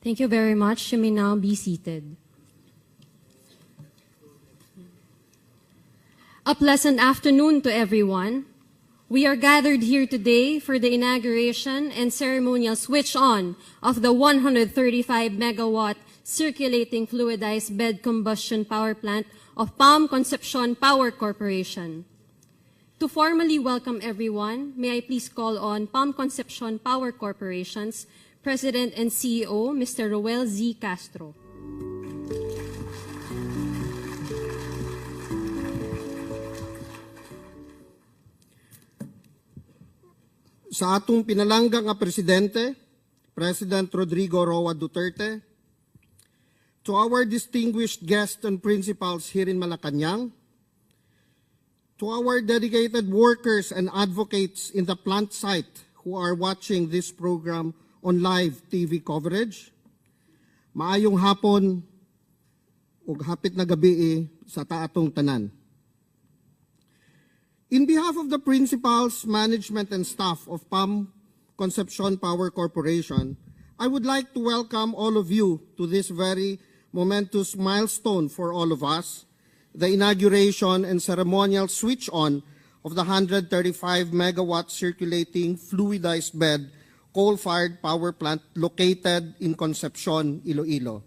Thank you very much. You may now be seated. A pleasant afternoon to everyone. We are gathered here today for the inauguration and ceremonial switch on of the 135 megawatt circulating fluidized bed combustion power plant of PAM Concepcion Power Corporation. To formally welcome everyone, may I please call on PAM Concepcion Power Corporation's President and CEO, Mr. Roel Z. Castro. Sa atong pinalanggang nga Presidente, President Rodrigo Roa Duterte, to our distinguished guests and principals here in Malacanang, to our dedicated workers and advocates in the plant site who are watching this program on live TV coverage, maayong hapon ug hapit na gabi sa taatong tanan. In behalf of the principals, management, and staff of PAM Concepcion Power Corporation, I would like to welcome all of you to this very momentous milestone for all of us, the inauguration and ceremonial switch-on of the 135 megawatt circulating fluidized bed coal-fired power plant located in Concepcion, Iloilo.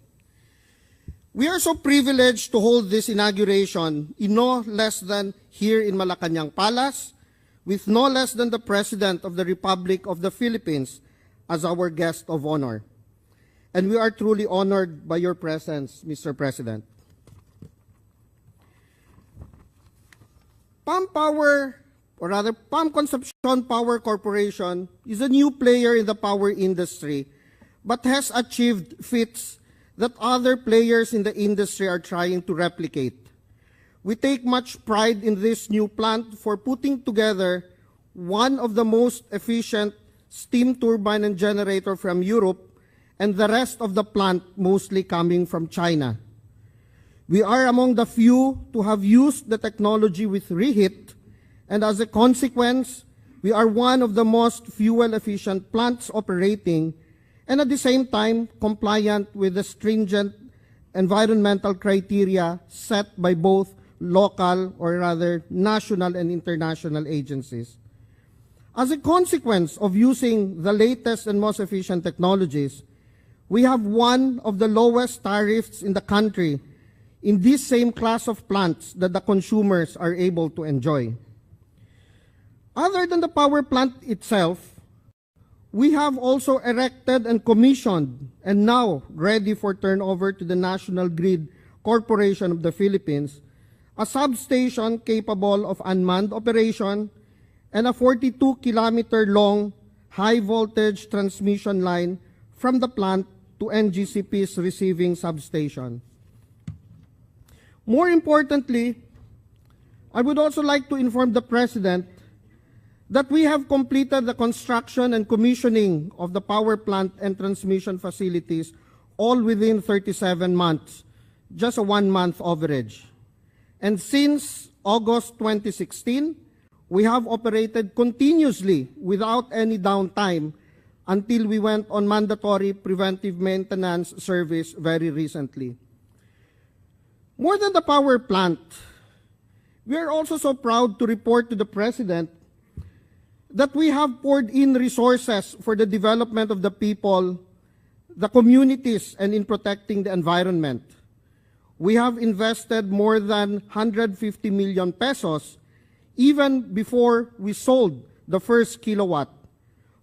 We are so privileged to hold this inauguration in no less than here in Malacanang Palace, with no less than the President of the Republic of the Philippines as our guest of honor. And we are truly honored by your presence, Mr. President. PAM Concepcion Power Corporation is a new player in the power industry, but has achieved feats that other players in the industry are trying to replicate. We take much pride in this new plant for putting together one of the most efficient steam turbine and generator from Europe, and the rest of the plant mostly coming from China. We are among the few to have used the technology with reheat, and as a consequence, we are one of the most fuel-efficient plants operating, and at the same time compliant with the stringent environmental criteria set by both local, or rather national and international agencies. As a consequence of using the latest and most efficient technologies, we have one of the lowest tariffs in the country in this same class of plants that the consumers are able to enjoy. Other than the power plant itself, we have also erected and commissioned and now ready for turnover to the National Grid Corporation of the Philippines a substation capable of unmanned operation and a 42-kilometer long high-voltage transmission line from the plant to NGCP's receiving substation. More importantly, I would also like to inform the President that we have completed the construction and commissioning of the power plant and transmission facilities all within 37 months, just a 1-month average. And since August 2016, we have operated continuously without any downtime until we went on mandatory preventive maintenance service very recently. More than the power plant, we are also so proud to report to the President that we have poured in resources for the development of the people, the communities, and in protecting the environment. We have invested more than 150 million pesos even before we sold the first kilowatt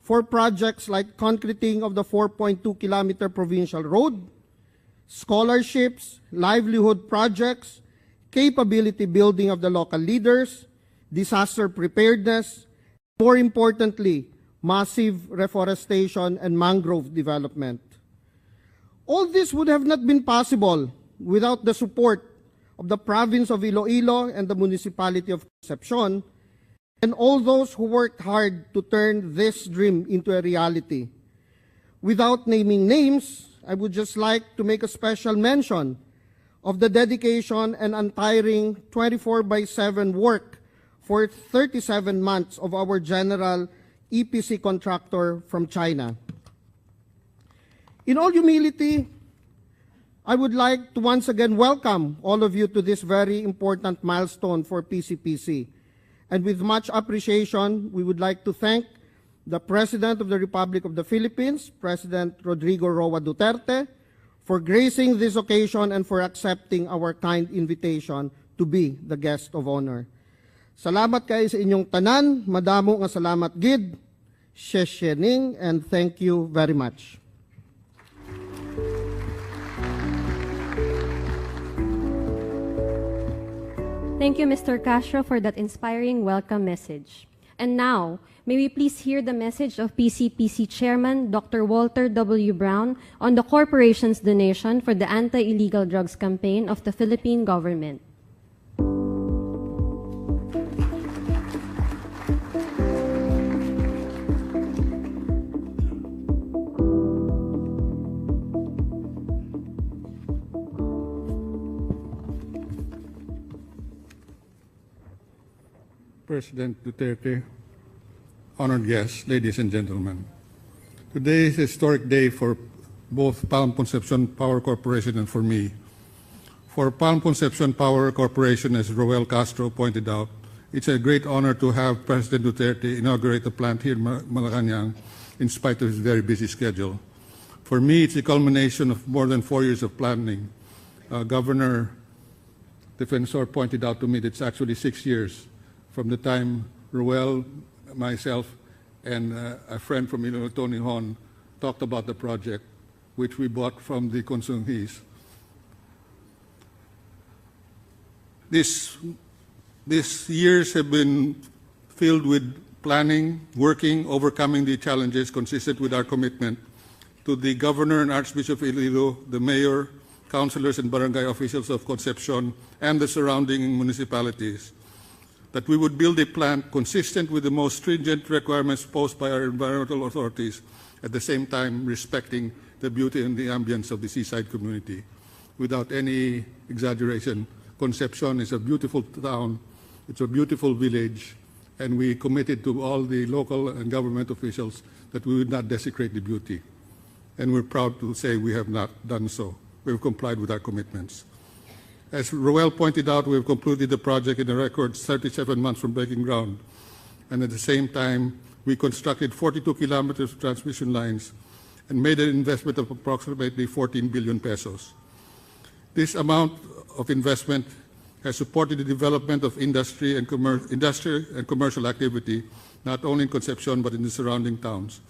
for projects like concreting of the 4.2-kilometer provincial road, scholarships, livelihood projects, capability building of the local leaders, disaster preparedness, more importantly, massive reforestation and mangrove development. All this would have not been possible without the support of the province of Iloilo and the municipality of Concepcion, and all those who worked hard to turn this dream into a reality. Without naming names, I would just like to make a special mention of the dedication and untiring 24/7 work for 37 months of our general EPC contractor from China. In all humility, I would like to once again welcome all of you to this very important milestone for PCPC. And with much appreciation, we would like to thank the President of the Republic of the Philippines, President Rodrigo Roa Duterte, for gracing this occasion and for accepting our kind invitation to be the guest of honor. Salamat kayo sa inyong tanan, madamo nga salamat gid, sheshening, and thank you very much. Thank you, Mr. Castro, for that inspiring welcome message. And now, may we please hear the message of PCPC Chairman Dr. Walter W. Brown on the corporation's donation for the anti-illegal drugs campaign of the Philippine government. President Duterte, honored guests, ladies and gentlemen. Today is a historic day for both Palm Concepcion Power Corporation and for me. For Palm Concepcion Power Corporation, as Roel Castro pointed out, it's a great honor to have President Duterte inaugurate the plant here in Malacanang in spite of his very busy schedule. For me, it's a culmination of more than 4 years of planning. Governor Defensor pointed out to me that it's actually 6 years from the time Roel, myself, and a friend from Iloilo, Tony Hon, talked about the project, which we bought from the Consumhis. These years have been filled with planning, working, overcoming the challenges consistent with our commitment to the Governor and Archbishop of Iloilo, the Mayor, councilors and barangay officials of Concepcion, and the surrounding municipalities, that we would build a plant consistent with the most stringent requirements posed by our environmental authorities, at the same time respecting the beauty and the ambience of the seaside community. Without any exaggeration, Concepcion is a beautiful town, it's a beautiful village, and we committed to all the local and government officials that we would not desecrate the beauty. And we're proud to say we have not done so. We've complied with our commitments. As Roel pointed out, we have concluded the project in a record 37 months from breaking ground. And at the same time, we constructed 42 kilometers of transmission lines and made an investment of approximately 14 billion pesos. This amount of investment has supported the development of industry and commercial activity, not only in Concepcion but in the surrounding towns.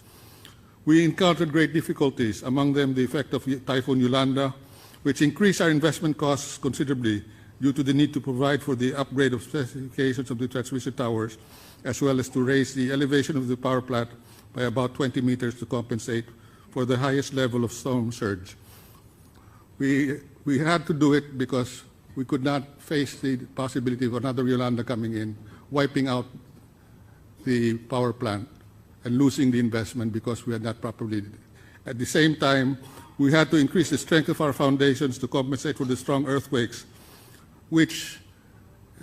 We encountered great difficulties, among them the effect of Typhoon Yolanda, which increased our investment costs considerably due to the need to provide for the upgrade of specifications of the transmission towers, as well as to raise the elevation of the power plant by about 20 meters to compensate for the highest level of storm surge. We had to do it because we could not face the possibility of another Yolanda coming in, wiping out the power plant and losing the investment because we had not properly. At the same time, we had to increase the strength of our foundations to compensate for the strong earthquakes, which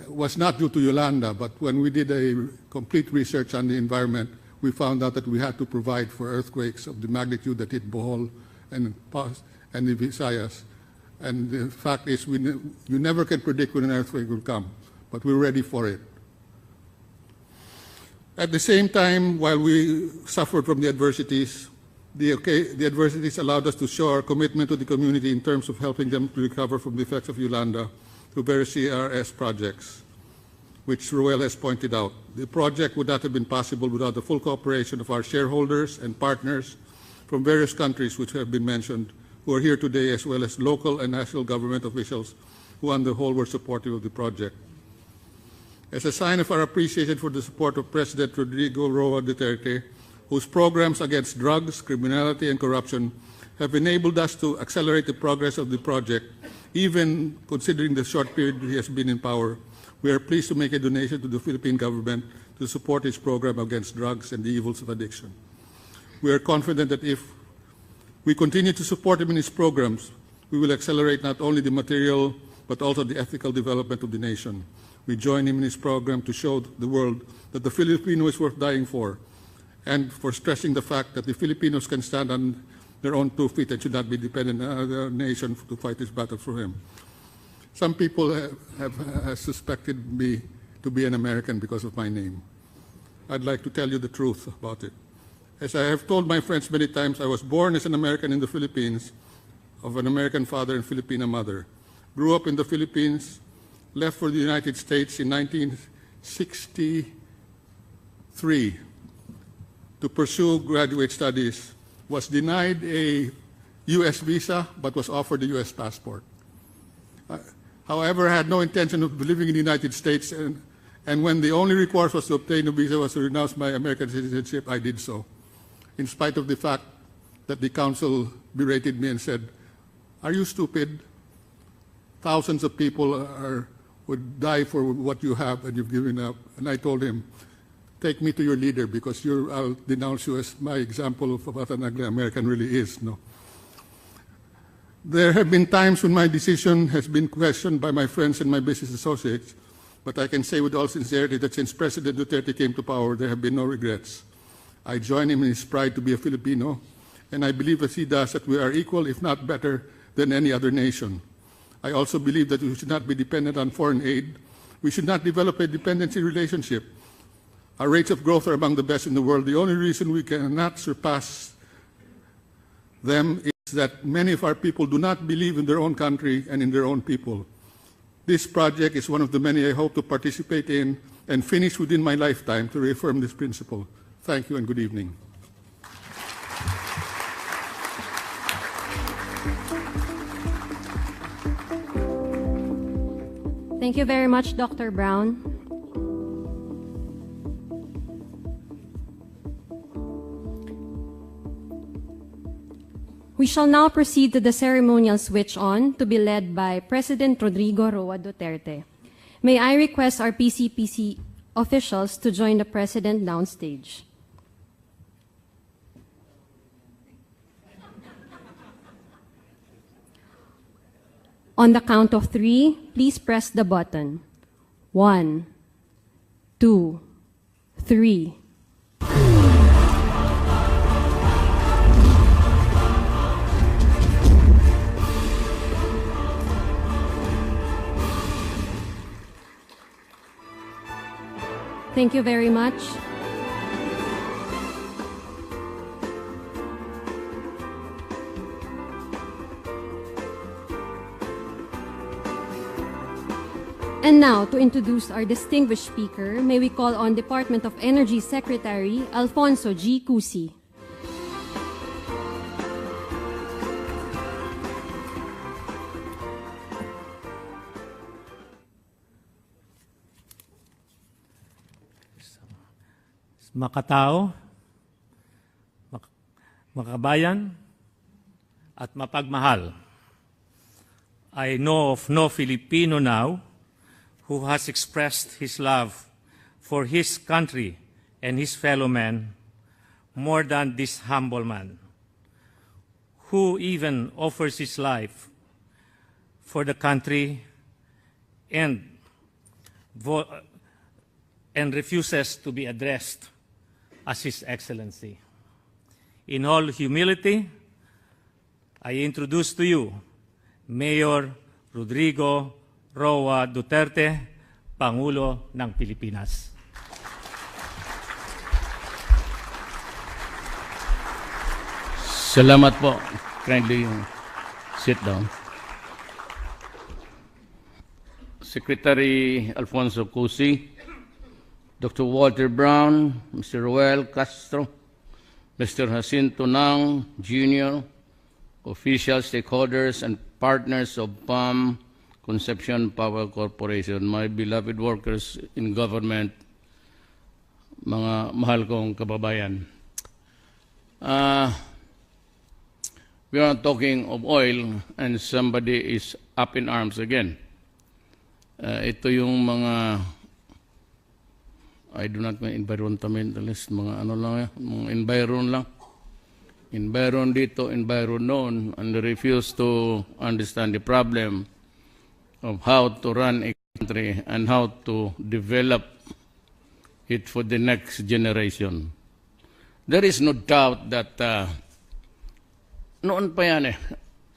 was not due to Yolanda, but when we did a complete research on the environment, we found out that we had to provide for earthquakes of the magnitude that hit Bohol and the Visayas. And the fact is, you never can predict when an earthquake will come, but we're ready for it. At the same time, while we suffered from the adversities, the adversities allowed us to show our commitment to the community in terms of helping them to recover from the effects of Yolanda through various CRS projects, which Roel has pointed out. The project would not have been possible without the full cooperation of our shareholders and partners from various countries which have been mentioned, who are here today, as well as local and national government officials who on the whole were supportive of the project. As a sign of our appreciation for the support of President Rodrigo Roa Duterte, whose programs against drugs, criminality, and corruption have enabled us to accelerate the progress of the project, even considering the short period he has been in power, we are pleased to make a donation to the Philippine government to support his program against drugs and the evils of addiction. We are confident that if we continue to support him in his programs, we will accelerate not only the material but also the ethical development of the nation. We join him in his program to show the world that the Filipino is worth dying for, and for stressing the fact that the Filipinos can stand on their own 2 feet and should not be dependent on another nation to fight his battles for him. Some people have suspected me to be an American because of my name. I'd like to tell you the truth about it. As I have told my friends many times, I was born as an American in the Philippines, of an American father and Filipina mother. Grew up in the Philippines, left for the United States in 1963 to pursue graduate studies, was denied a U.S. visa, but was offered a U.S. passport. However, I had no intention of living in the United States, and when the only recourse was to obtain a visa was to renounce my American citizenship, I did so, in spite of the fact that the council berated me and said, "Are you stupid? Thousands of people would die for what you have and you've given up." And I told him, "Take me to your leader, because I'll denounce you as my example of what an ugly American really is." No. There have been times when my decision has been questioned by my friends and my business associates, but I can say with all sincerity that since President Duterte came to power, there have been no regrets. I join him in his pride to be a Filipino, and I believe as he does that we are equal, if not better, than any other nation. I also believe that we should not be dependent on foreign aid. We should not develop a dependency relationship. Our rates of growth are among the best in the world. The only reason we cannot surpass them is that many of our people do not believe in their own country and in their own people. This project is one of the many I hope to participate in and finish within my lifetime to reaffirm this principle. Thank you and good evening. Thank you very much, Dr. Brown. We shall now proceed to the ceremonial switch-on to be led by President Rodrigo Roa Duterte. May I request our PCPC officials to join the President downstage. On the count of 3, please press the button. 1, 2, 3. Thank you very much. And now, to introduce our distinguished speaker, may we call on Department of Energy Secretary Alfonso G. Cusi. Makatao, makabayan, at mapagmahal. I know of no Filipino now who has expressed his love for his country and his fellow men more than this humble man, who even offers his life for the country and refuses to be addressed as His Excellency. In all humility, I introduce to you Mayor Rodrigo Roa Duterte, Pangulo ng Pilipinas. Salamat po. Kindly sit down. Secretary Alfonso Cusi, Dr. Walter Brown, Mr. Roel Castro, Mr. Jacinto Nang Jr., officials, stakeholders, and partners of PAM Concepcion Power Corporation, my beloved workers in government, mga mahal kong kababayan. We are talking of oil and somebody is up in arms again. Ito yung mga I do not mean environmentalist, mga ano lang, mga environ lang. Environ dito, environ noon, and refuse to understand the problem of how to run a country and how to develop it for the next generation. There is no doubt that noon pa yan eh.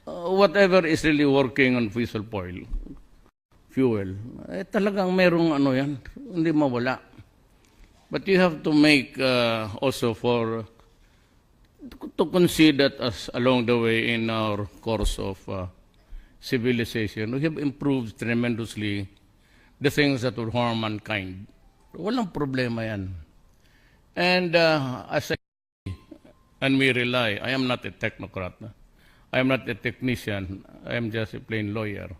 Whatever is really working on fossil fuel, talagang merong ano yan, hindi mawala. But you have to make also to consider us along the way in our course of civilization. We have improved tremendously the things that would harm mankind. Walang problema yan. And as and we rely, I am not a technocrat, I am not a technician, I am just a plain lawyer.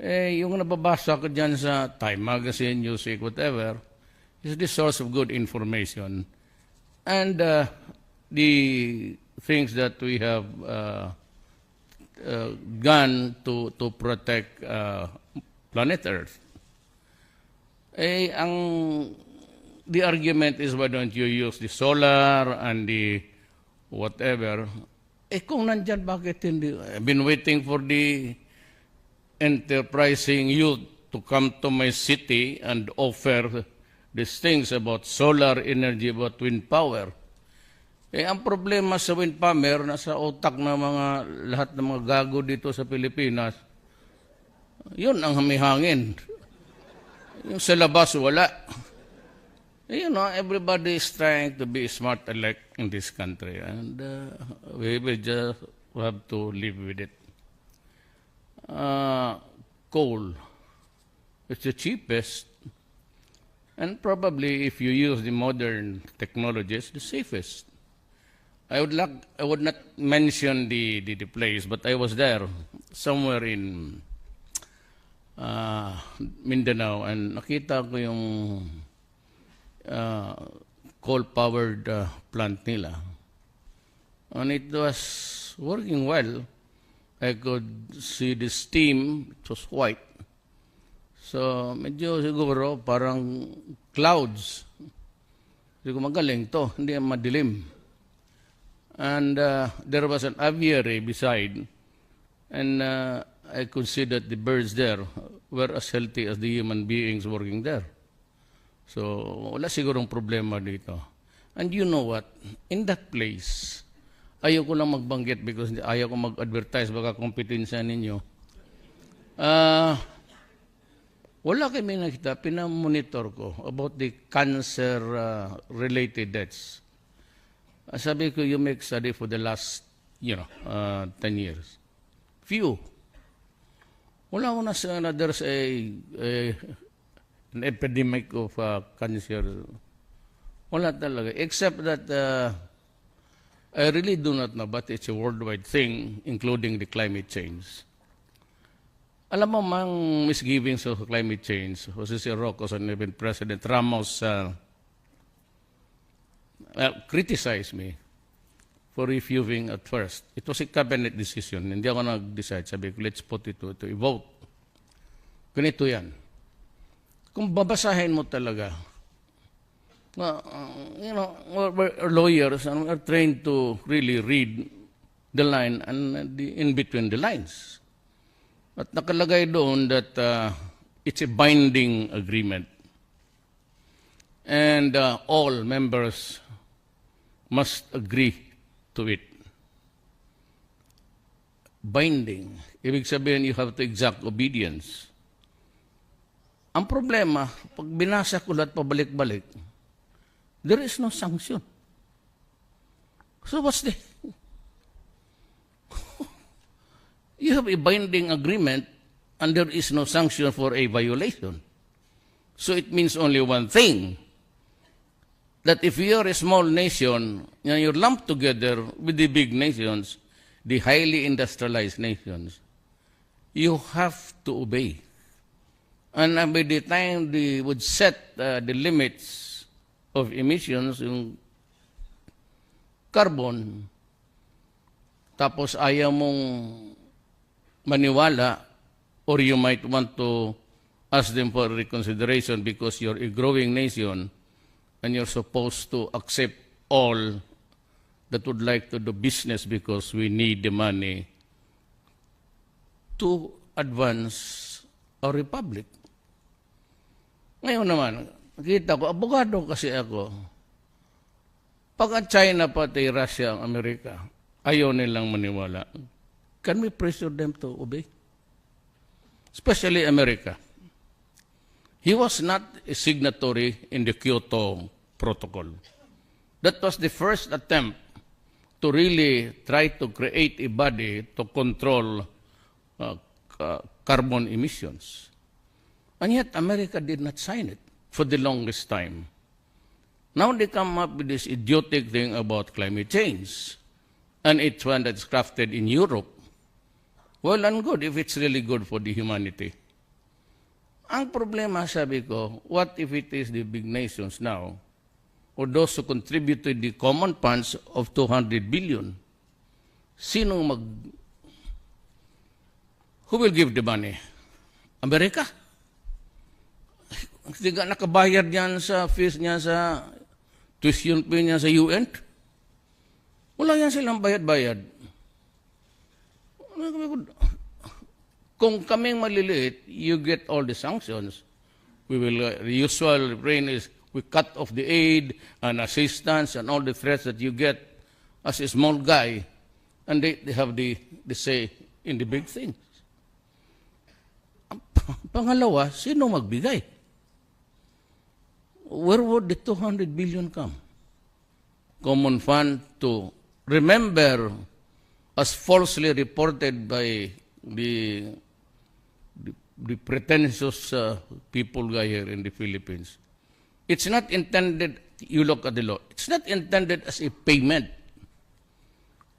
Yung nababasa ko dyan sa Time Magazine, Newsweek, whatever, is the source of good information. And the things that we have done to protect planet Earth. The argument is, why don't you use the solar and the whatever? Kung nandyan, bakit hindi? I've been waiting for the enterprising youth to come to my city and offer these things about solar energy, about wind power. Ang problema sa wind power, nasa utak ng lahat ng mga gago dito sa Pilipinas, yun ang hamihangin. Yung sa labas, wala. You know, everybody is trying to be smart alike in this country, and we will just have to live with it. Coal, it's the cheapest, and probably if you use the modern technologies, the safest. I would not mention the place, but I was there somewhere in Mindanao, and nakita ko yung coal-powered plant nila. And it was working well. I could see the steam, it was white. So, medyo siguro parang clouds. Siguro magaling to, hindi madilim. And there was an aviary beside, and I could see that the birds there were as healthy as the human beings working there. So, wala sigurong problema dito. And you know what? In that place, ayaw ko lang magbanggit because ayaw ko mag-advertise, baka kompetensya ninyo. Wala kami nakita, pinamonitor ko about the cancer-related deaths. Sabi ko, you make study for the last, 10 years. Few. Wala ko na there's an epidemic of cancer. Wala talaga. Except that I really do not know, but it's a worldwide thing, including the climate change. Alam mo mang misgivings of climate change. Jose C. Rocos and even President Ramos criticized me for refusing at first. It was a cabinet decision. Hindi ako nag-decide. Sabi ko, let's put it to a vote. Ganito yan. Kung babasahin mo talaga, we're lawyers and we're trained to really read the line and in between the lines. At nakalagay doon that it's a binding agreement. And all members must agree to it. Binding. Ibig sabihin, you have to exact obedience. Ang problema, pag binasa ko lahat pabalik-balik, there is no sanction. So what's the... You have a binding agreement and there is no sanction for a violation. So it means only one thing, that if you are a small nation and you're lumped together with the big nations, the highly industrialized nations, you have to obey. And by the time they would set the limits of emissions, yung carbon, tapos ayaw mong maniwala, or you might want to ask them for reconsideration because you're a growing nation and you're supposed to accept all that would like to do business because we need the money to advance our republic. Ngayon naman, nakita ko, abogado kasi ako. Pag ang China pati Russia ang Amerika, ayaw nilang maniwala. Can we pressure them to obey? Especially America. He was not a signatory in the Kyoto Protocol. That was the first attempt to really try to create a body to control carbon emissions. And yet America did not sign it for the longest time. Now they come up with this idiotic thing about climate change. And it's one that's crafted in Europe. Well and good if it's really good for the humanity. Ang problema, sabi ko, what if it is the big nations now, or those who contribute to the common funds of 200 billion? Who will give the money? America? Hindi ka nakabayad yan sa fees niya sa tuition fee niya sa UN? Wala yan silang bayad-bayad. Kung kaming maliliit, you get all the sanctions. We will, the usual refrain is, we cut off the aid and assistance and all the threats that you get as a small guy, and they have the say in the big things. Pangalawa, sino magbigay? Where would the 200 billion come? Common fund to remember, as falsely reported by the pretentious people here in the Philippines. It's not intended, you look at the law, it's not intended as a payment.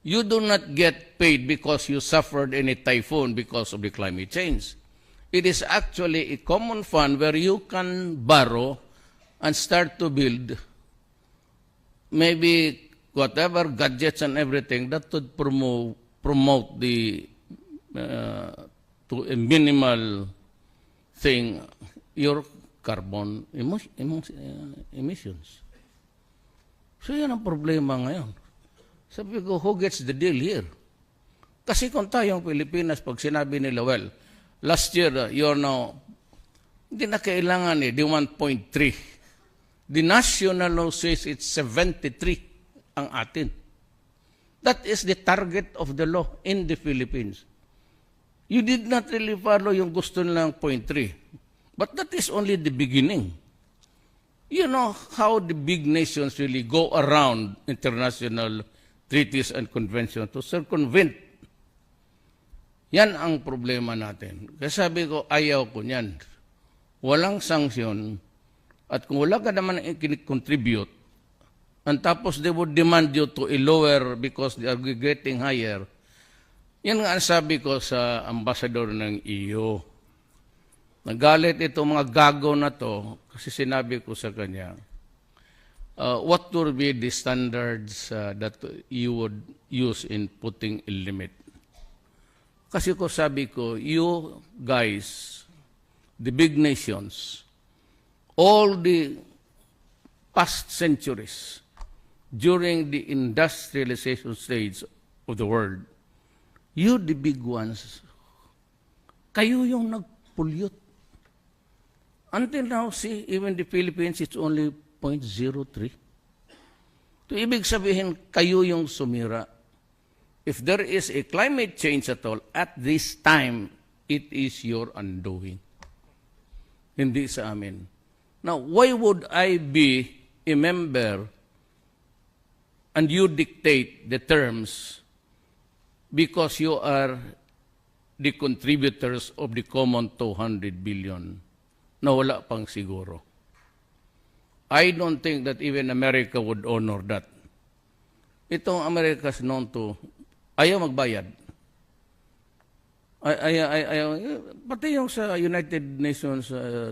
You do not get paid because you suffered any typhoon because of the climate change. It is actually a common fund where you can borrow and start to build maybe whatever gadgets and everything that would promote the to a minimal thing, your carbon emissions. So yan ang problema ngayon. Sabi ko, who gets the deal here? Kasi kung tayong Pilipinas, pag sinabi nila, well, last year, you're now, hindi na kailangan the 1.3. The national law says it's 73 ang atin. That is the target of the law in the Philippines. You did not really follow yung gusto nilang 0.3. But that is only the beginning. You know how the big nations really go around international treaties and conventions to circumvent. Yan ang problema natin. Kaya sabi ko, ayaw ko niyan. Walang sanksyon. At kung wala ka naman contribute, and tapos they would demand you to a lower because they are getting higher, yan nga ang sabi ko sa ambassador ng EU. Nagalit itong mga gago na to kasi sinabi ko sa kanya, what would be the standards that you would use in putting a limit? Kasi ko sabi ko, you guys, the big nations, all the past centuries, during the industrialization stage of the world, you, the big ones, kayo yung nag-pollute. Until now, see, even the Philippines, it's only 0.03. To ibig sabihin, kayo yung sumira. If there is a climate change at all, at this time, it is your undoing. Hindi sa amin. Now, why would I be a member and you dictate the terms because you are the contributors of the common 200 billion na wala pang siguro? I don't think that even America would honor that. Itong America is known to ayaw magbayad. Ayaw, pati yung sa United Nations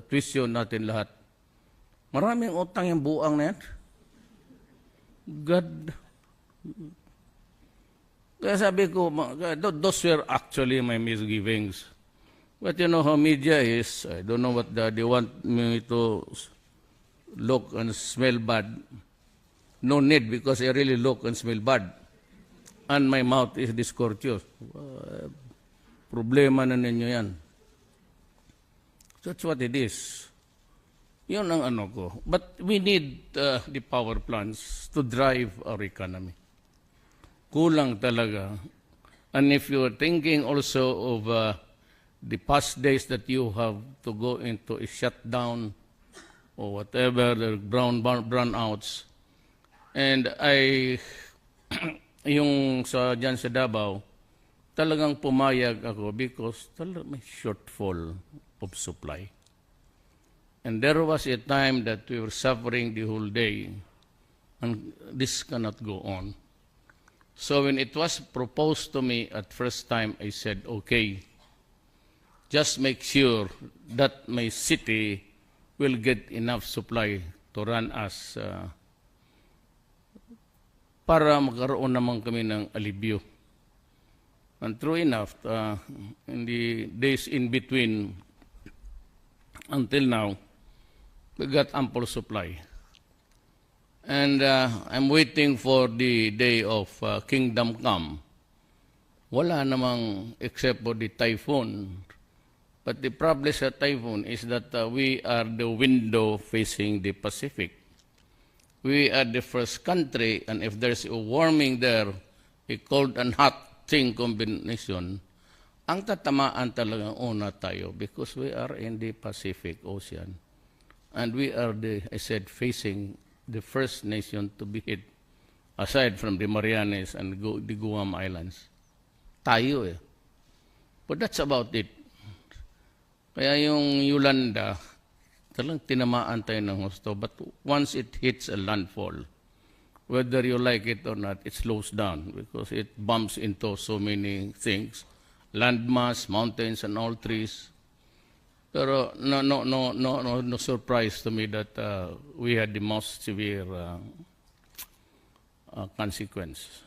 tuition natin lahat. Maraming utang yung buang na yan. God. Kaya sabi ko, those were actually my misgivings. But you know how media is. I don't know what they want me to look and smell bad. No need because I really look and smell bad. And my mouth is discourteous. Problema na ninyo yan. That's what it is. Yun ang ano ko. But we need the power plants to drive our economy. kulang talaga. And if you're thinking also of the past days that you have to go into a shutdown or whatever, the brownouts, and yung dyan sa Davao, talagang pumayag ako because talagang may shortfall of supply. And there was a time that we were suffering the whole day, and this cannot go on. So when it was proposed to me at first time, I said, okay, just make sure that my city will get enough supply to run us para magkaroon naman kami ng alibyo. And true enough, in the days in between until now, we got ample supply. And I'm waiting for the day of Kingdom Come. Wala namang except for the typhoon. But the problem sa typhoon is that we are the window facing the Pacific. We are the first country, and if there's a warming there, a cold and hot thing combination, ang tatamaan talagang una tayo because we are in the Pacific Ocean. And we are I said, facing the first nation to be hit, aside from the Marianas and the Guam Islands. Tayo eh. But that's about it. Kaya yung Yolanda, talagang tinamaan tayo ng gusto. But once it hits a landfall, whether you like it or not, it slows down because it bumps into so many things. Landmass, mountains, and all trees. Pero no surprise to me that we had the most severe consequence.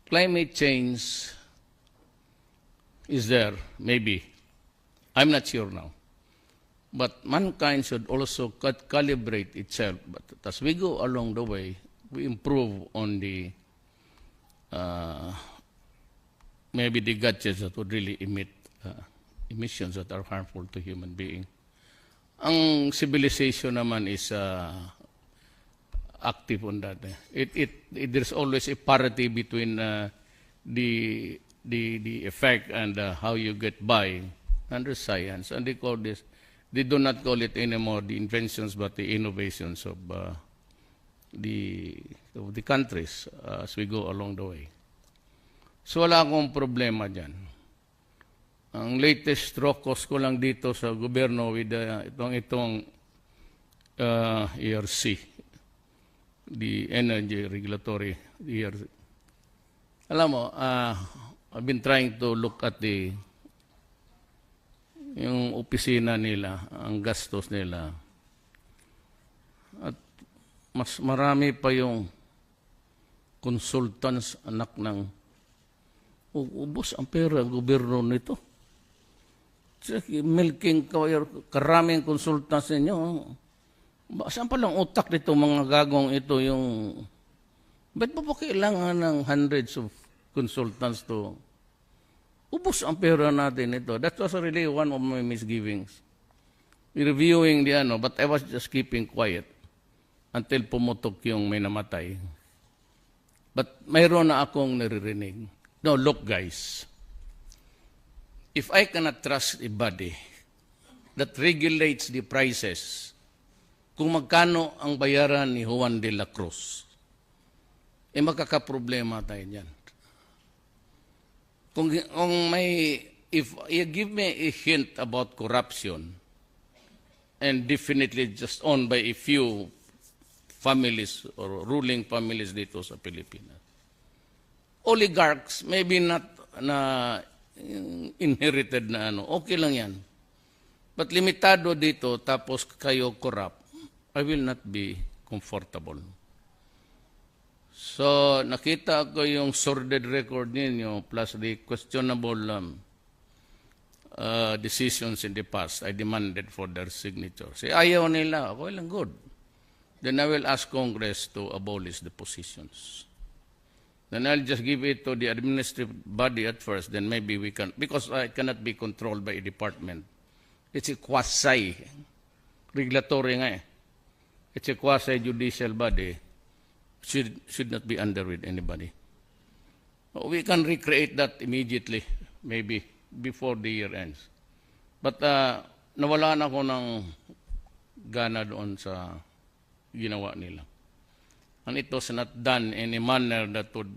Climate change is there, maybe. I'm not sure now. But mankind should also calibrate itself. But as we go along the way, we improve on the maybe the gadgets that would really emit emissions that are harmful to human being. Ang civilization naman is active on that. There's always a parity between the effect and how you get by under science. And they call this, they do not call it anymore the inventions but the innovations of the countries as we go along the way. So wala akong problema dyan. Ang latest rokos ko lang dito sa gobyerno with itong ERC, the Energy Regulatory ERC. Alam mo, I've been trying to look at yung opisina nila, ang gastos nila. At mas marami pa yung consultants anak ng ubos ang pera ang gobyerno nito. Milking karaming consultants ninyo. Saan palang utak nito mga gagong ito yung... Ba't pa kailangan ng hundreds of consultants to... Ubus ang pera natin ito. That was really one of my misgivings. Reviewing but I was just keeping quiet until pumutok yung may namatay. But mayroon na akong naririnig. No, look guys. If I cannot trust a body that regulates the prices, kung magkano ang bayaran ni Juan de la Cruz, makakaproblema tayo dyan. If you give me a hint about corruption, and definitely just owned by a few families or ruling families dito sa Pilipinas, oligarchs, maybe not na inherited na okay lang yan. But limitado dito, tapos kayo corrupt, I will not be comfortable. So, nakita ko yung sordid record ninyo plus the questionable decisions in the past. I demanded for their signature. Ayaw nila, okay lang, good. Then I will ask Congress to abolish the positions. Then I'll just give it to the administrative body at first, then maybe we can, because it cannot be controlled by a department. It's a quasi-regulatory nga eh. It's a quasi-judicial body. Should not be under with anybody. We can recreate that immediately, maybe before the year ends. But nawala na ako ng gana doon sa ginawa nila. And it was not done in a manner that would...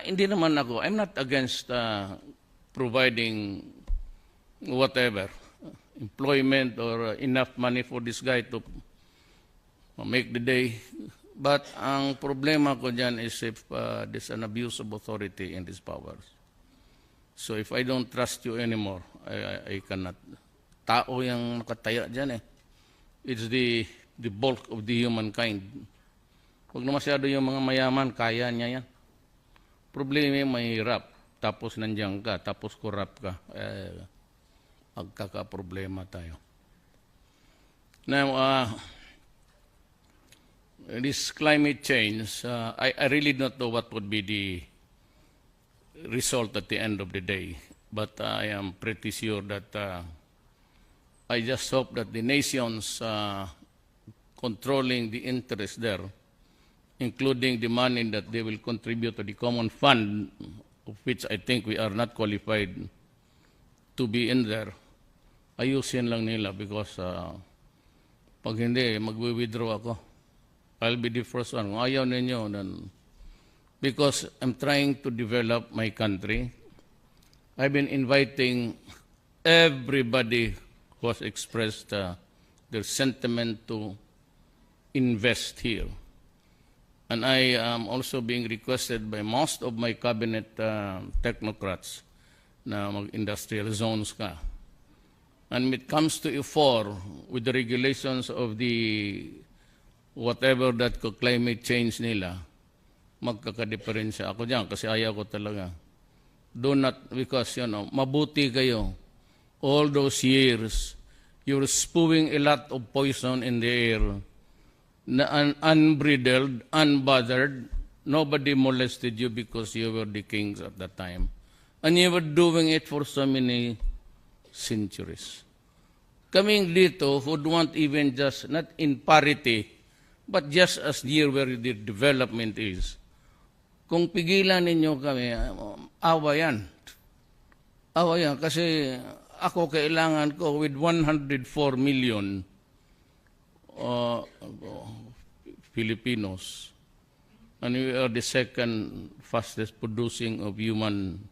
hindi naman ako, I'm not against providing whatever, employment or enough money for this guy to make the day. But ang problema ko dyan is if there's an abuse of authority in these powers. So if I don't trust you anymore, I cannot. Tao yung nakataya dyan eh. It's the bulk of the humankind. Huwag na masyado yung mga mayaman, kaya niya yan. Problema yung mahirap, tapos nandiyan ka, tapos corrupt ka. Magkaka-problema tayo. Now, this climate change, I really don't know what would be the result at the end of the day. But I am pretty sure that I just hope that the nations controlling the interest there, including the money that they will contribute to the common fund, of which I think we are not qualified to be in there, ayusin lang nila because pag hindi, magwi-withdraw ako. I'll be the first one. Kung ayaw ninyo, then, because I'm trying to develop my country, I've been inviting everybody who has expressed their sentiment to invest here. And I am also being requested by most of my cabinet technocrats na mag-industrial zones ka. And when it comes to E4, with the regulations of the whatever that climate change nila, magkakadiferensya ako dyan kasi ayaw ko talaga. Do not, because, mabuti kayo. All those years, you're spewing a lot of poison in the air, na unbridled, unbothered. Nobody molested you because you were the kings at that time. And you were doing it for so many centuries. Coming dito would want even just, not in parity, but just as near where the development is. Kung pigilan ninyo kami, awa yan. Awa yan. Kasi ako kailangan ko with 104 million Filipinos. And we are the second fastest producing of human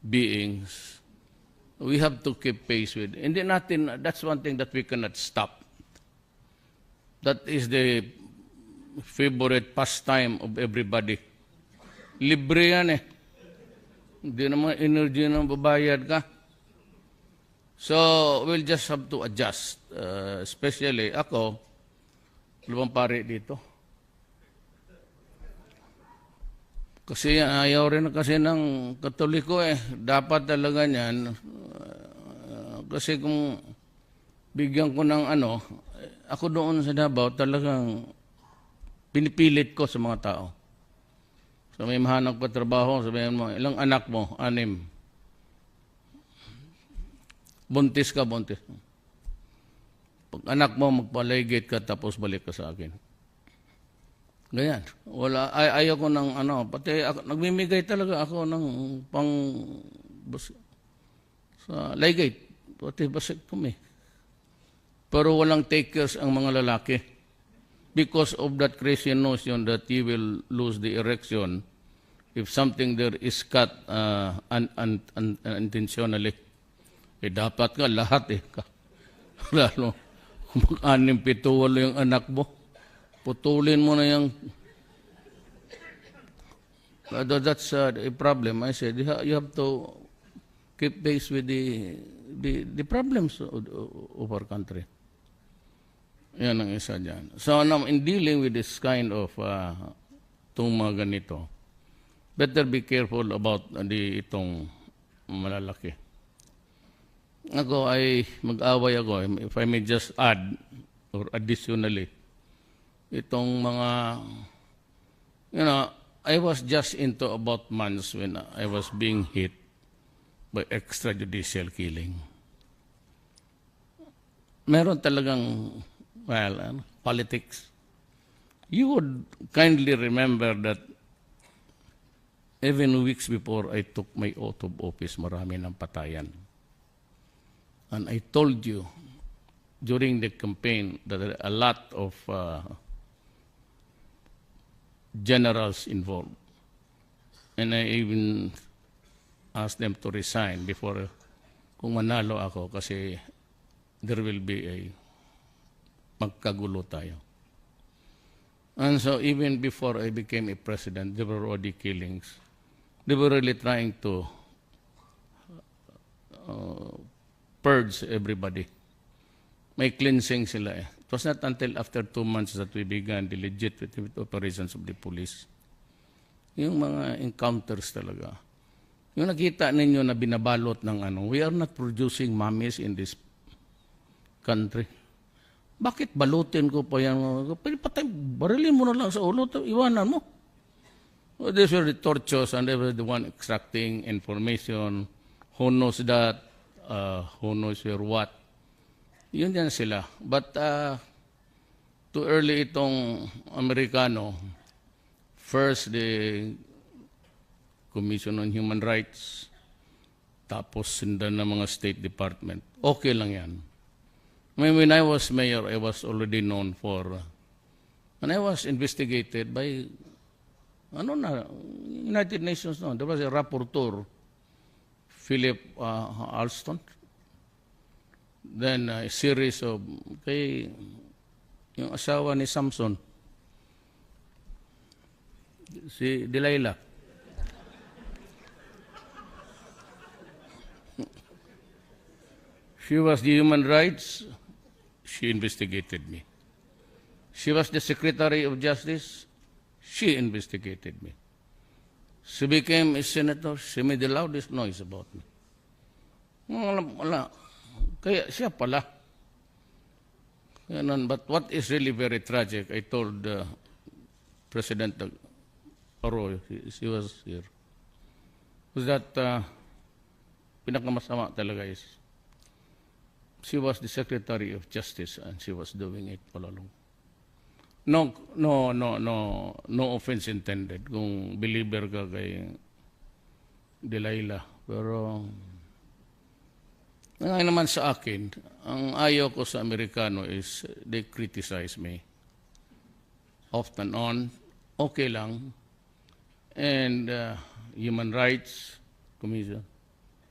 beings. We have to keep pace with. Hindi natin, that's one thing that we cannot stop. That is the favorite pastime of everybody. Libre yan eh. Hindi naman energy ng babayad ka. So, we'll just have to adjust. Especially ako, lumang pare dito. Kasi ayaw rin kasi ng Katoliko eh. Dapat talaga niyan. Kasi kung bigyan ko ng ako doon sa Davao talagang pinipilit ko sa mga tao. So may mahanap ka trabaho, sabihin mo, ilang anak mo? 6. Buntis ka, buntis. Pag anak mo, magpaligid ka, tapos balik ka sa akin. Ganyan. Wala, ayaw ko ng pati nagmimigay talaga ako ng sa ligate. Pati basik kami. Pero walang takers ang mga lalaki. Because of that crazy notion that you will lose the erection if something there is cut unintentionally. Dapat ka lahat eh. Lalo, kung 6, 7, 8 yung anak mo, putulin mo na yung... That's a problem. I said, you have to keep pace with the problems of our country. Yan ang isa dyan. So now, in dealing with this kind of itong mga ganito, better be careful about itong malalaki. Ako ay mag-away ako, if I may just add, or additionally, itong mga, I was just into about months when I was being hit by extrajudicial killing. Meron talagang politics. You would kindly remember that even weeks before I took my oath of office, marami ng patayan. And I told you during the campaign that there are a lot of generals involved. And I even asked them to resign before kung manalo ako kasi there will be a magkagulo tayo. And so even before I became a president, there were already killings. They were really trying to purge everybody. May cleansing sila eh. It was not until after 2 months that we began the legitimate operations of the police. Yung mga encounters talaga. Yung nakita ninyo na binabalot ng ano, we are not producing mummies in this country. Bakit balutin ko pa yan? Patay, barilin mo na lang sa ulo, iwanan mo. Well, these were the tortures and they were the one extracting information. Who knows that? Who knows where what? Yun yan sila. But too early itong Amerikano, first the Commission on Human Rights, tapos sindan ng mga State Department. Okay lang yan. When I was mayor, I was already known for, and I was investigated by, United Nations, no? There was a rapporteur, Philip Alston. Then a series of, yung asawa ni Samson, si Delilah. She was the human rights, she investigated me. She was the Secretary of Justice, she investigated me. She became a senator, she made the loudest noise about me. Wala. Kaya siya pala. But what is really very tragic, I told President Arroyo, she was here, was that pinakamasama talaga is she was the Secretary of Justice and she was doing it all along. No offense intended kung believer ka kay Delilah. Pero ngayon naman sa akin, ang ayaw ko sa Amerikano is they criticize me. Off and on, okay lang. And Human Rights Commission,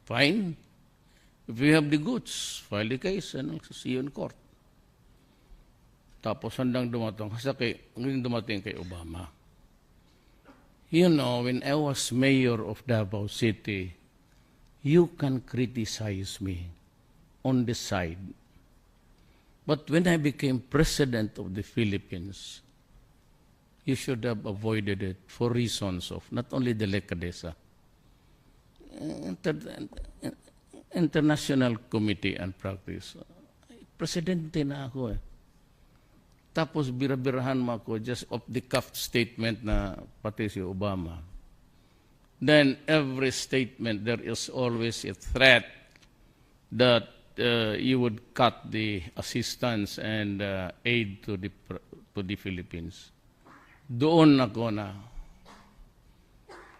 fine. If we have the goods, file the case and see you in court. Tapos handang dumating, dumating kay Obama. You know, when I was mayor of Davao City, you can criticize me on the side. But when I became president of the Philippines, you should have avoided it for reasons of not only delicadeza, International Committee and Practice. Presidente na ako eh. Tapos birabirahan mo ako just off the cuff statement na pati si Obama. Then every statement there is always a threat that you would cut the assistance and aid to the Philippines. Doon ako na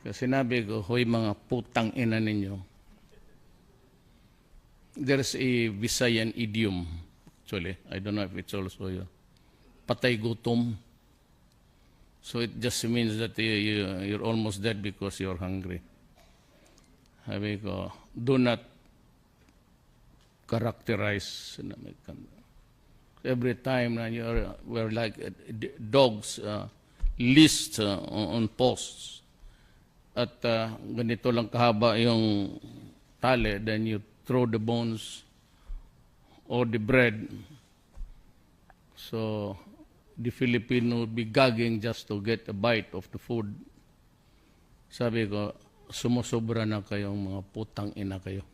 kasi sinabi ko, hoy mga putang ina ninyo. There's a Visayan idiom, actually. I don't know if it's also patay gutom. So it just means that you're almost dead because you're hungry. Sabi ko, do not characterize. Every time we're like dogs list on posts. At ganito lang kahaba yung tali, then you throw the bones or the bread. So the Filipino would be gagging just to get a bite of the food. Sabi ko, sumusobra na kayong mga putang ina kayo.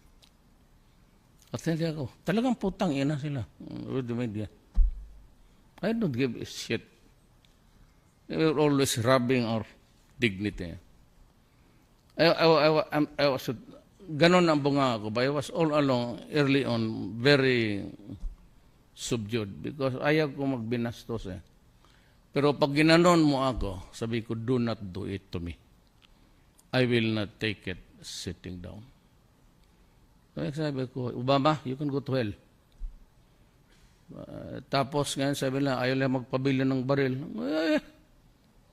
At hindi ako, talagang putang ina sila with the media. I don't give a shit. They were always robbing our dignity. I was ganon ang bunga ako, but I was all along, early on, very subdued because ayaw ko magbinastos eh. Pero pag ginanon mo ako, sabi ko, do not do it to me. I will not take it sitting down. So sabi ko, Obama, you can go to hell. Tapos ngayon sabi nila, ayaw lang magpabili ng baril.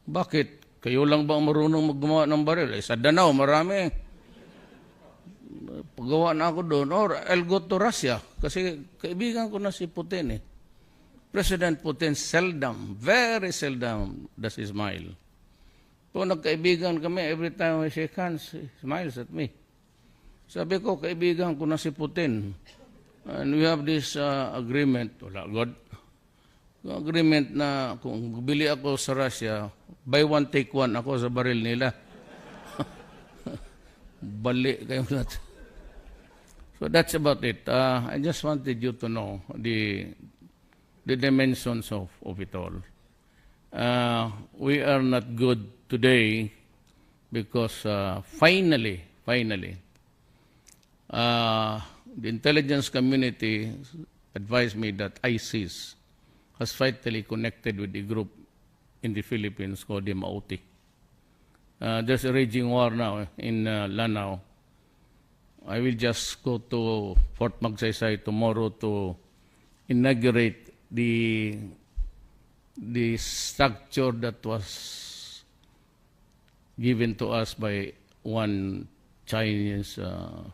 Bakit? Kayo lang ba ang marunong maggumawa ng baril? Sa Danao, marami. Paggawa na ako doon, or I'll go to Russia. Kasi kaibigan ko na si Putin eh. President Putin seldom, very seldom does he smile. Kung nagkaibigan kami, every time we shake hands, he smiles at me. Sabi ko, kaibigan ko na si Putin. And we have this agreement, wala God, agreement na kung bili ako sa Russia, buy one, take one ako sa baril nila. Bali kayo natin. So that's about it. I just wanted you to know the dimensions of it all. We are not good today because finally, the intelligence community advised me that ISIS has vitally connected with the group in the Philippines called the Mauti. There's a raging war now in Lanao. I will just go to Fort Magsaysay tomorrow to inaugurate the structure that was given to us by one Chinese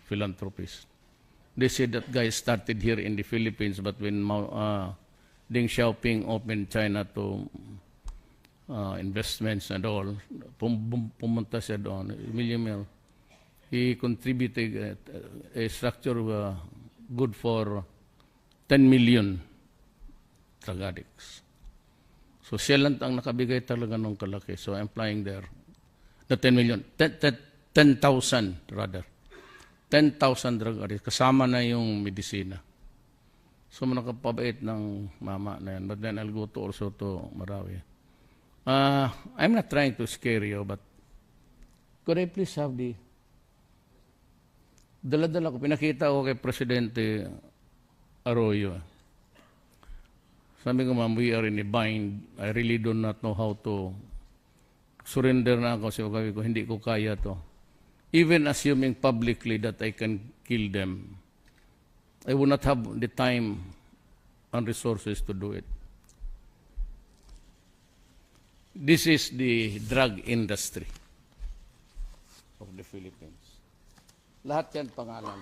philanthropist. They said that guy started here in the Philippines, but when Deng Xiaoping opened China to investments and all, pumunta siya doon, millionaire. He contributed a structure good for 10 million drug addicts. So siya lang ang nakabigay talaga ng kalaki. So I'm flying there. The 10 million, 10,000 rather. 10,000 drug addicts. Kasama na yung medisina. So nakapabait ng mama na yan. But then I'll go to also to Marawi. I'm not trying to scare you, but could I please have the dala-dala ko, pinakita ko kay Presidente Arroyo. Sabi ko, ma'am, we are in a bind. I really do not know how to surrender na ako. Sabi ko, hindi ko kaya to. Even assuming publicly that I can kill them, I will not have the time and resources to do it. This is the drug industry of the Philippines. Lahat yan pangalan.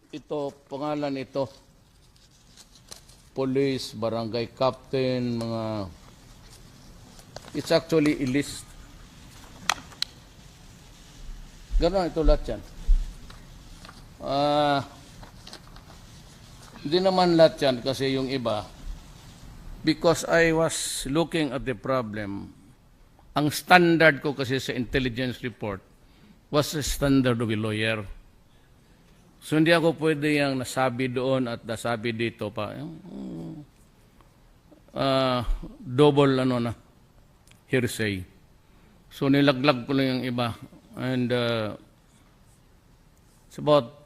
Ito, pangalan ito. Police, barangay captain, mga... It's actually a list. Gano'n ito lahat yan. Hindi naman lahat yan kasi yung iba. Because I was looking at the problem, ang standard ko kasi sa intelligence report was the standard of a lawyer. So hindi ako pwede yung nasabi doon at nasabi dito pa. Double hearsay. So nilaglag ko lang yung iba. And it's about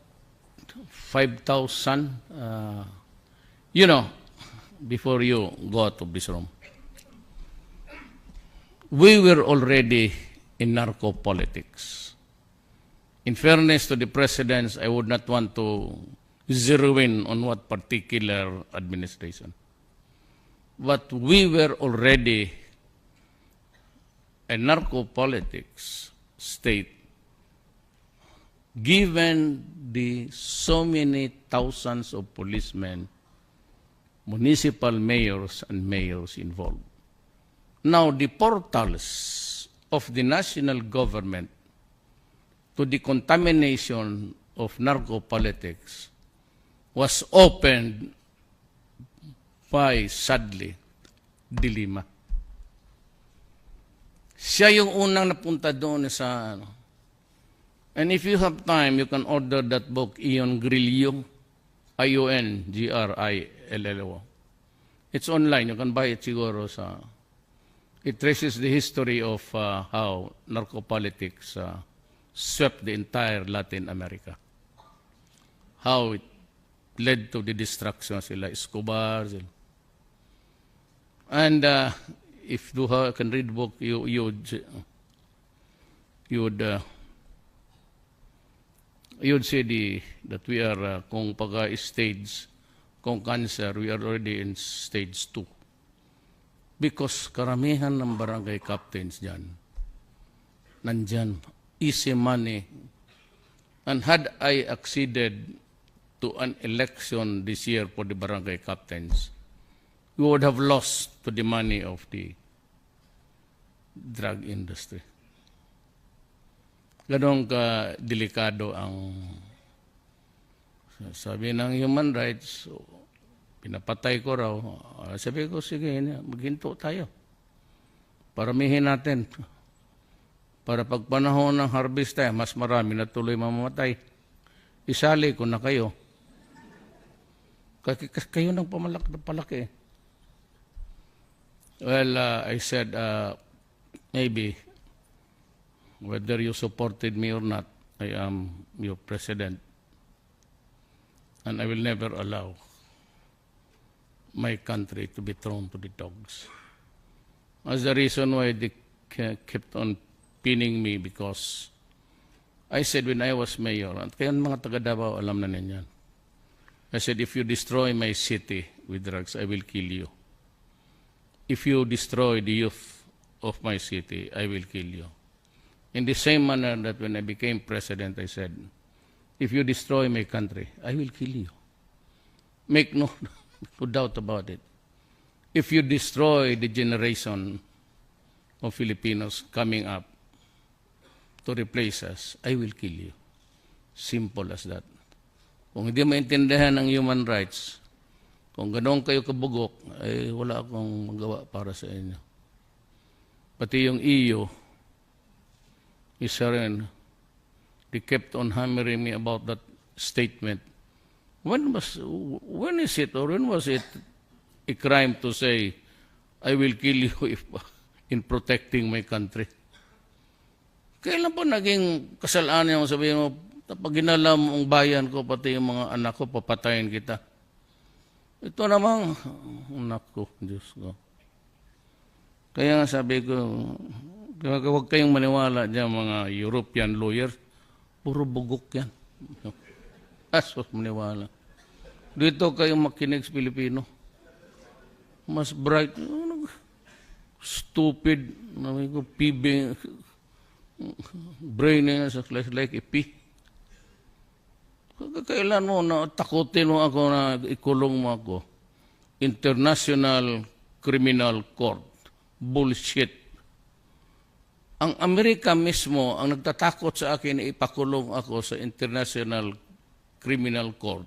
5,000, before you go out of this room. We were already in narco politics. In fairness to the presidents, I would not want to zero in on what particular administration. But we were already a narco politics state, given the so many thousands of policemen, municipal mayors, and mayors involved. Now, the portals of the national government to the contamination of narco politics was opened by, sadly, LIMA. Siya yung unang napunta doon sa And if you have time, you can order that book, Ion Grillo, IONGRILLO. It's online. You can buy it siguro sa... It traces the history of how narco-politics swept the entire Latin America. How it led to the destruction sila Escobar. And if you can read book, you'd say that we are kung stage, kung cancer, we are already in stage 2. Because karamihan ng barangay captains dyan, nandyan, easy money. And had I acceded to an election this year for the barangay captains, we would have lost to the money of the drug industry. Ganong ka delikado ang sabi ng human rights. So, pinapatay ko raw. Sabi ko, sige, maghinto tayo. Paramihin natin. Para pag panahon ng harvest tayo, mas marami na tuloy mamamatay. Isali ko na kayo. Kayo nang palaki. Well, I said, maybe, whether you supported me or not, I am your president. And I will never allow my country to be thrown to the dogs. That's the reason why they kept on pinning me, because I said when I was mayor, at kaya mga taga Davao alam na ninyan, I said, if you destroy my city with drugs, I will kill you. If you destroy the youth of my city, I will kill you. In the same manner that when I became president, I said, if you destroy my country, I will kill you. Make no doubt about it. If you destroy the generation of Filipinos coming up to replace us, I will kill you. Simple as that. Kung hindi maintindihan ng human rights, kung ganoon kayo kabugok, ay wala akong magawa para sa inyo. Pati yung EU, isa rin, they kept on hammering me about that statement. When is it, or when was it a crime to say, I will kill you if in protecting my country? Kailan pa naging kasalanan yung sabihin mo, pag ginalam ang bayan ko, pati yung mga anak ko, papatayin kita. Ito namang, anak ko, Diyos ko. Kaya nga sabi ko, huwag kayong maniwala dyan mga European lawyers, puro bugok yan. Asos maniwala. Dito kayong makinig sa Pilipino. Mas bright, stupid, PB, brain na like a pea. Kailan mo na takutin mo ako na ikulong mo ako? International Criminal Court. Bullshit. Ang Amerika mismo, ang nagtatakot sa akin na ipakulong ako sa International Criminal Court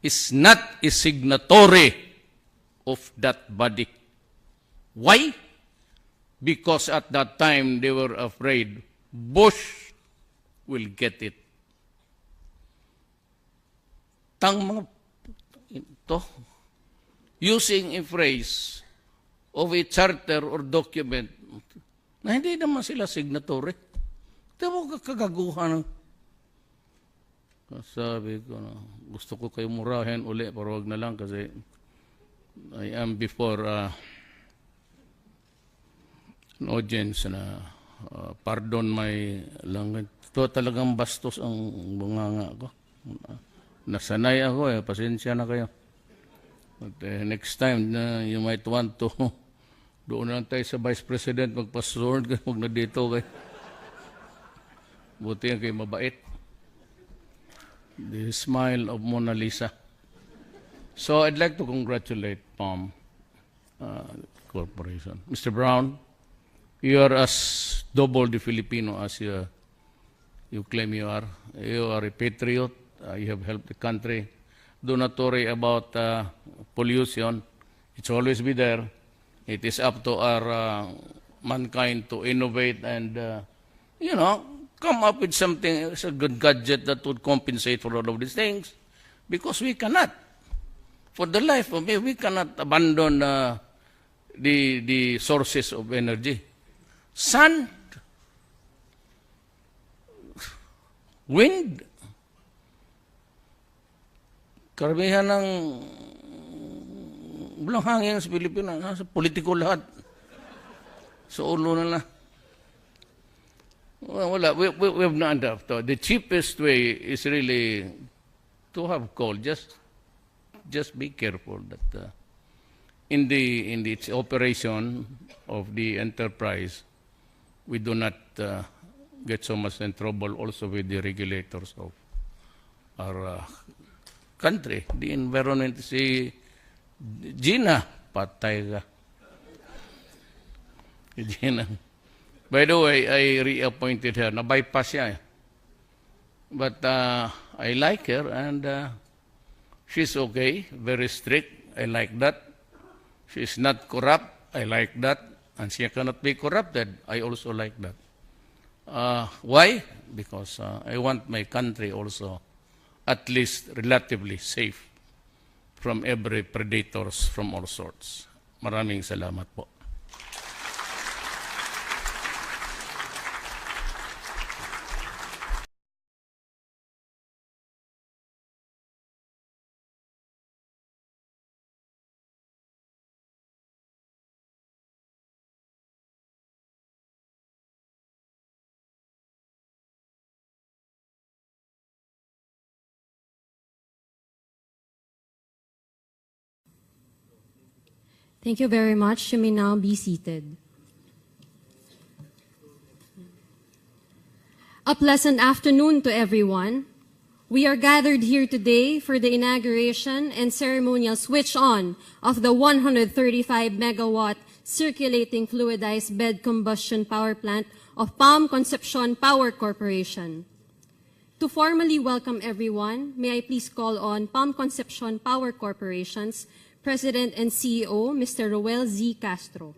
is not a signatory of that body. Why? Because at that time they were afraid Bush will get it. Tang mga ito, using a phrase of a charter or document na hindi naman sila signatory. Ito mo kagaguhan. Sabi ko na, gusto ko kayo murahin uli, pero wag na lang kasi I am before an audience na pardon my language. Ito talagang bastos ang bunganga ko. Nasanay ako pasensya na kayo. But next time you might want to doon lang tayo sa Vice President magpa-sword, huwag na dito kayo. Buti yan kayo mabait. The smile of Mona Lisa. So I'd like to congratulate PAM Corporation. Mr. Brown, you are as double the Filipino as you claim you are. You are a patriot. You have helped the country. Do not worry about pollution. It's always be there. It is up to our mankind to innovate and, come up with something, a good gadget that would compensate for all of these things. Because we cannot. For the life of me, we cannot abandon the sources of energy. Sun, wind, karamihan ng walang hangin sa Pilipinas, nasa politiko lahat. So ulo na lang. Well, wala. We have not enough. The cheapest way is really to have coal. Just be careful that in its operation of the enterprise, we do not get so much in trouble also with the regulators of our country. The environment, si Gina, patay ka. Gina. By the way, I reappointed her. Na-bypass siya. But I like her and she's okay, very strict. I like that. She's not corrupt. I like that. And she cannot be corrupted. I also like that. Why? Because I want my country also at least relatively safe from every predators from all sorts. Maraming salamat po. Thank you very much. You may now be seated. A pleasant afternoon to everyone. We are gathered here today for the inauguration and ceremonial switch on of the 135 megawatt circulating fluidized bed combustion power plant of PAM Concepcion Power Corporation. To formally welcome everyone, may I please call on PAM Concepcion Power Corporation's President and CEO, Mr. Roel Z. Castro.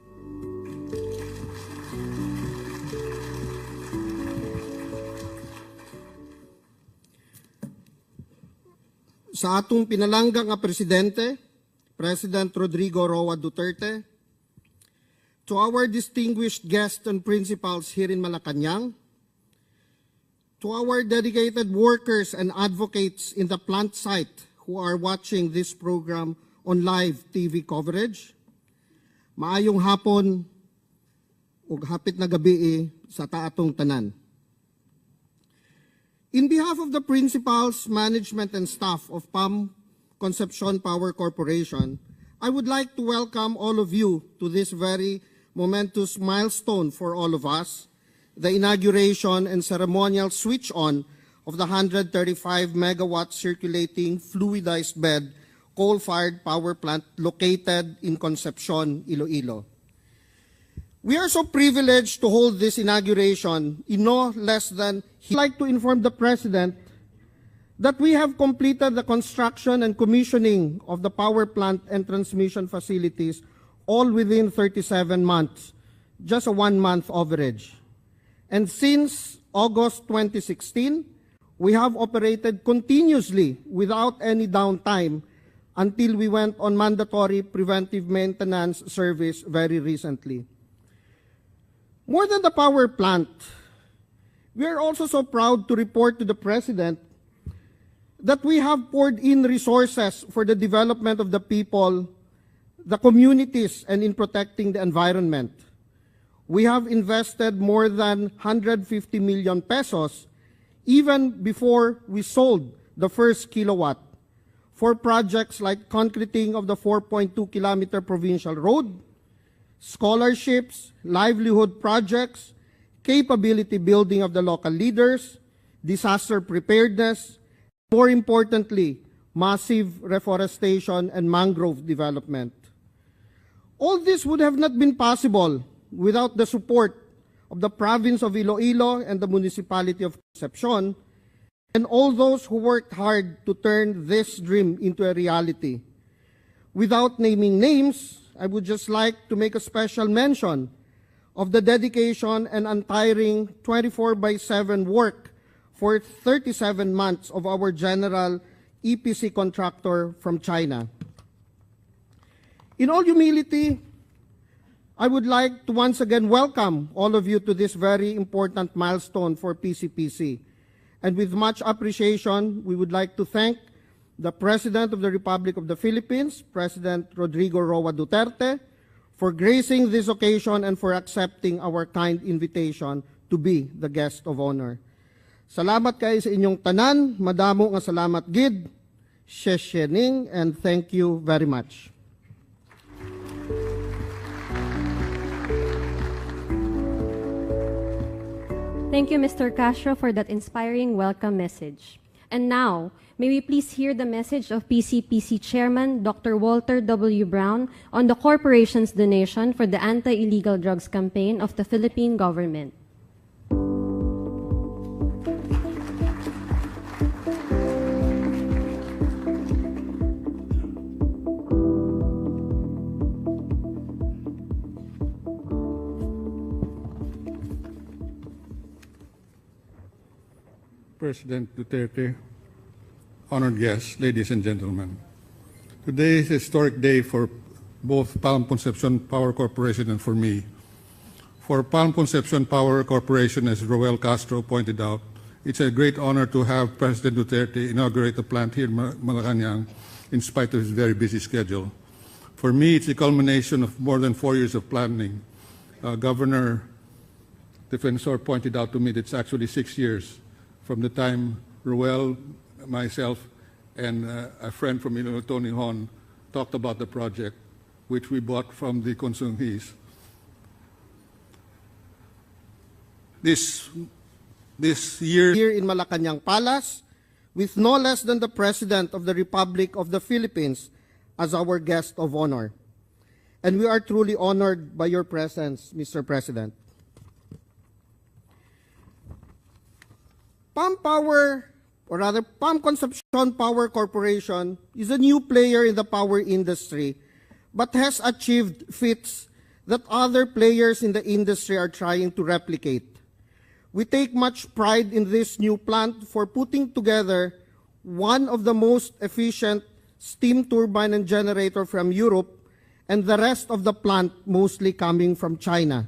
Sa atong pinalangga nga Presidente, President Rodrigo Roa Duterte, to our distinguished guests and principals here in Malacanang, to our dedicated workers and advocates in the plant site who are watching this program on live TV coverage, maayong hapon ug hapit na gabi sa taatong tanan. In behalf of the principals, management, and staff of PAM Concepcion Power Corporation, I would like to welcome all of you to this very momentous milestone for all of us, the inauguration and ceremonial switch-on of the 135 megawatt circulating fluidized bed coal-fired power plant located in Concepcion, Iloilo. We are so privileged to hold this inauguration in no less than, I'd like to inform the President that we have completed the construction and commissioning of the power plant and transmission facilities all within 37 months, just a 1-month average. And since August 2016, we have operated continuously without any downtime until we went on mandatory preventive maintenance service very recently. More than the power plant, we are also so proud to report to the President that we have poured in resources for the development of the people, the communities, and in protecting the environment. We have invested more than 150 million pesos even before we sold the first kilowatt for projects like concreting of the 4.2-kilometer provincial road, scholarships, livelihood projects, capability building of the local leaders, disaster preparedness, more importantly, massive reforestation and mangrove development. All this would have not been possible without the support of the province of Iloilo and the municipality of Concepcion, and all those who worked hard to turn this dream into a reality. Without naming names, I would just like to make a special mention of the dedication and untiring 24/7 work for 37 months of our general EPC contractor from China. In all humility, I would like to once again welcome all of you to this very important milestone for PCPC. And with much appreciation, we would like to thank the President of the Republic of the Philippines, President Rodrigo Roa Duterte, for gracing this occasion and for accepting our kind invitation to be the guest of honor. Salamat kayo sa inyong tanan, madamo nga salamat gid, sheshening, and thank you very much. Thank you, Mr. Castro, for that inspiring welcome message. And now, may we please hear the message of PCPC Chairman Dr. Walter W. Brown on the corporation's donation for the anti-illegal drugs campaign of the Philippine government. President Duterte, honored guests, ladies and gentlemen. Today is a historic day for both Palm Concepcion Power Corporation and for me. For Palm Concepcion Power Corporation, as Roel Castro pointed out, it's a great honor to have President Duterte inaugurate the plant here in Malacanang in spite of his very busy schedule. For me, it's a culmination of more than 4 years of planning. Governor Defensor pointed out to me that it's actually 6 years from the time Roel, myself, and a friend from Iloilo, Tony Hon, talked about the project, which we bought from the Consunghees. This year Here in Malacanang Palace, with no less than the President of the Republic of the Philippines as our guest of honor. And we are truly honored by your presence, Mr. President. Palm Concepcion Power Corporation is a new player in the power industry, but has achieved feats that other players in the industry are trying to replicate. We take much pride in this new plant for putting together one of the most efficient steam turbine and generator from Europe, and the rest of the plant mostly coming from China.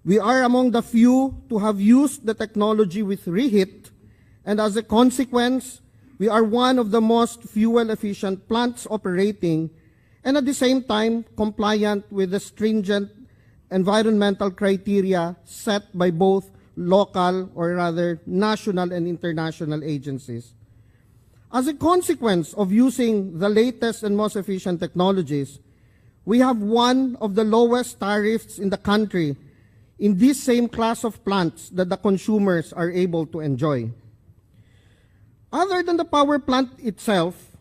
We are among the few to have used the technology with reheat, and as a consequence, we are one of the most fuel-efficient plants operating, and at the same time compliant with the stringent environmental criteria set by both local, or rather national and international agencies. As a consequence of using the latest and most efficient technologies, we have one of the lowest tariffs in the country in this same class of plants that the consumers are able to enjoy. Other than the power plant itself,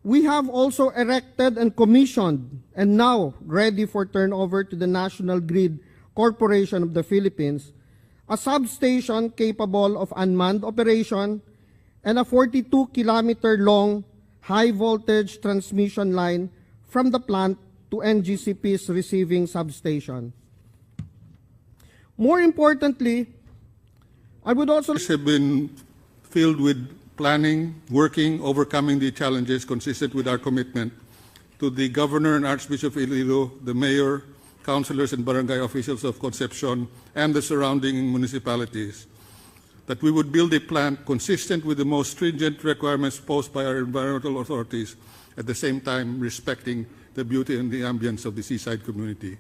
we have also erected and commissioned and now ready for turnover to the National Grid Corporation of the Philippines a substation capable of unmanned operation and a 42-kilometer long high-voltage transmission line from the plant to NGCP's receiving substation. More importantly, I would also have been filled with planning, working, overcoming the challenges consistent with our commitment to the Governor and Archbishop of Iloilo, the Mayor, councilors and barangay officials of Concepcion and the surrounding municipalities, that we would build a plant consistent with the most stringent requirements posed by our environmental authorities, at the same time respecting the beauty and the ambience of the seaside community.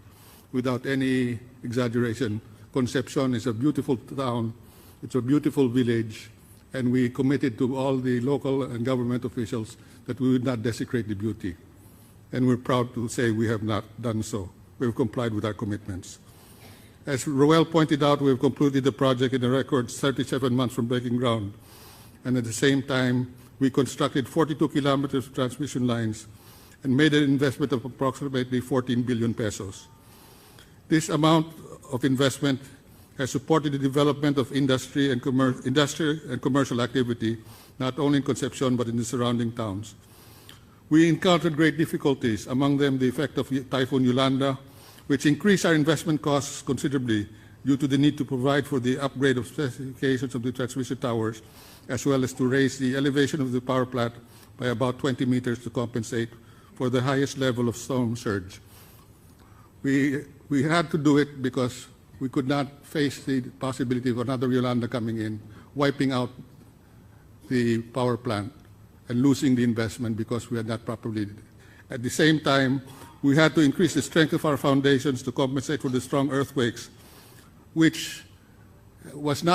Without any exaggeration, Concepcion is a beautiful town, it's a beautiful village, and we committed to all the local and government officials that we would not desecrate the beauty. And we're proud to say we have not done so. We've complied with our commitments. As Roel pointed out, we have concluded the project in a record 37 months from breaking ground. And at the same time, we constructed 42 kilometers of transmission lines and made an investment of approximately 14 billion pesos. This amount of investment has supported the development of industry and commercial activity, not only in Concepcion but in the surrounding towns. We encountered great difficulties, among them the effect of Typhoon Yolanda, which increased our investment costs considerably due to the need to provide for the upgrade of specifications of the transmission towers, as well as to raise the elevation of the power plant by about 20 meters to compensate for the highest level of storm surge. We had to do it because we could not face the possibility of another Yolanda coming in, wiping out the power plant and losing the investment because we had not properly. At the same time, we had to increase the strength of our foundations to compensate for the strong earthquakes, which was not